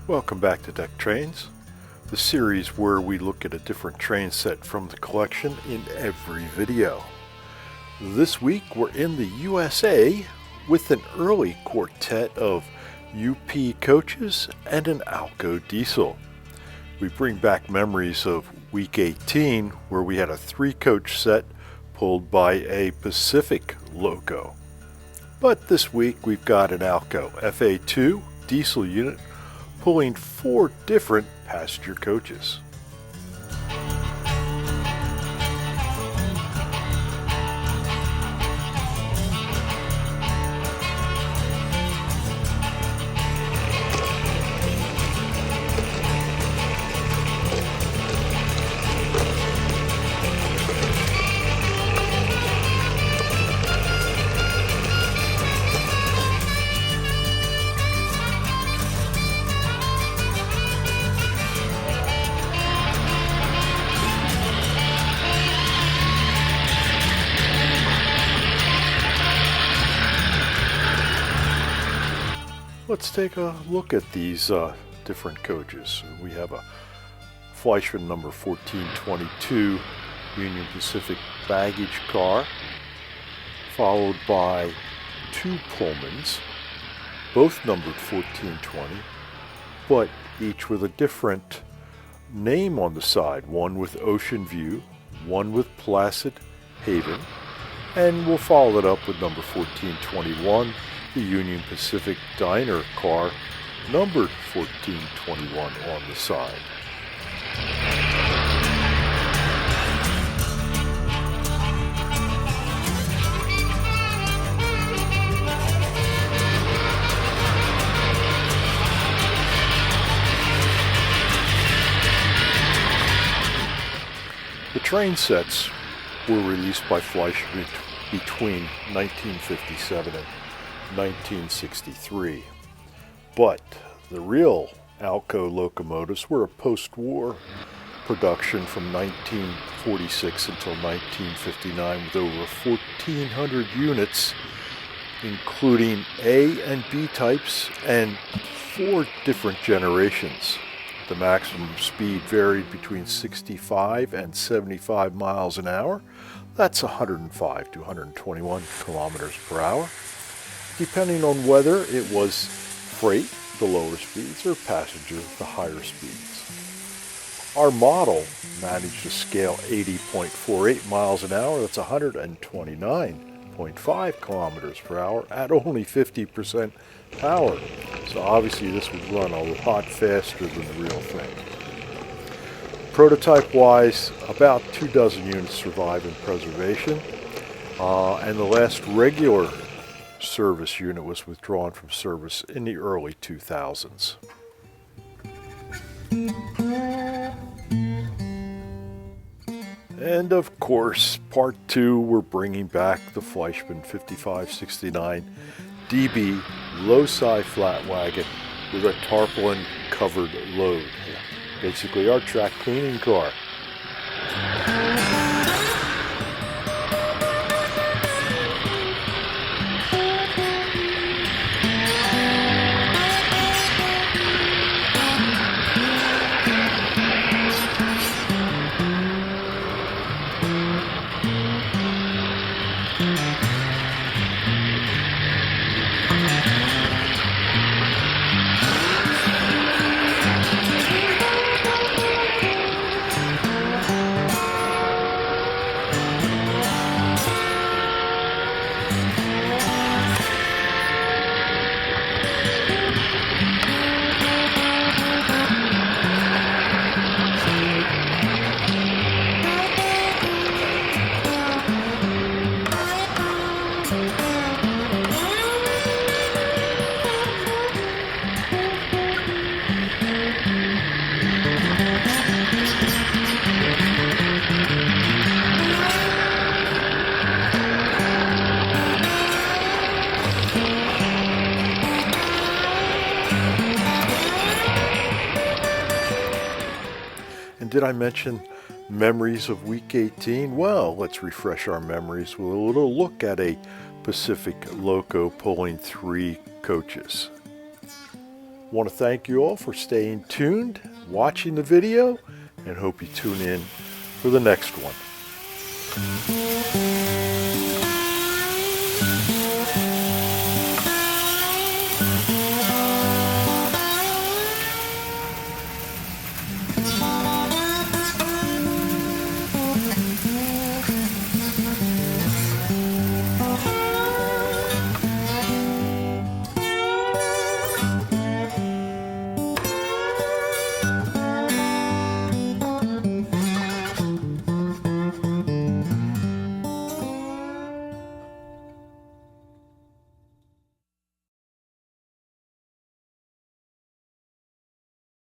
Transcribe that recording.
Welcome back to Deck Trains, the series where we look at a different train set from the collection in every video. This week we're in the USA with an early quartet of UP coaches and an Alco diesel. We bring back memories of week 18 where we had a 3-coach set pulled by a Pacific loco. But this week we've got an Alco FA2 diesel unit pulling 4 different passenger coaches. Let's take a look at these different coaches. We have a Fleischmann number 1422 Union Pacific baggage car, followed by 2 Pullmans, both numbered 1420, but each with a different name on the side, one with Ocean View, one with Placid Haven, and we'll follow it up with number 1421, the Union Pacific Diner car, numbered 1421 on the side. The train sets were released by Fleischmann between 1957 and 1963, but the real Alco locomotives were a post-war production from 1946 until 1959 with over 1,400 units, including A and B types and 4 different generations. The maximum speed varied between 65 and 75 miles an hour. That's 105 to 121 kilometers per hour. Depending on whether it was freight, the lower speeds, or passenger, the higher speeds. Our model managed to scale 80.48 miles an hour, that's 129.5 kilometers per hour at only 50% power. So obviously this would run a lot faster than the real thing. Prototype-wise, about 24 units survive in preservation, and the last regular service unit was withdrawn from service in the early 2000s. And of course, part 2, we're bringing back the Fleischmann 5569 DB low-si flat wagon with a tarpaulin covered load. Basically our track cleaning car. And did I mention memories of week 18? Well, let's refresh our memories with a little look at a Pacific Loco pulling 3 coaches. I want to thank you all for staying tuned, watching the video, and hope you tune in for the next one.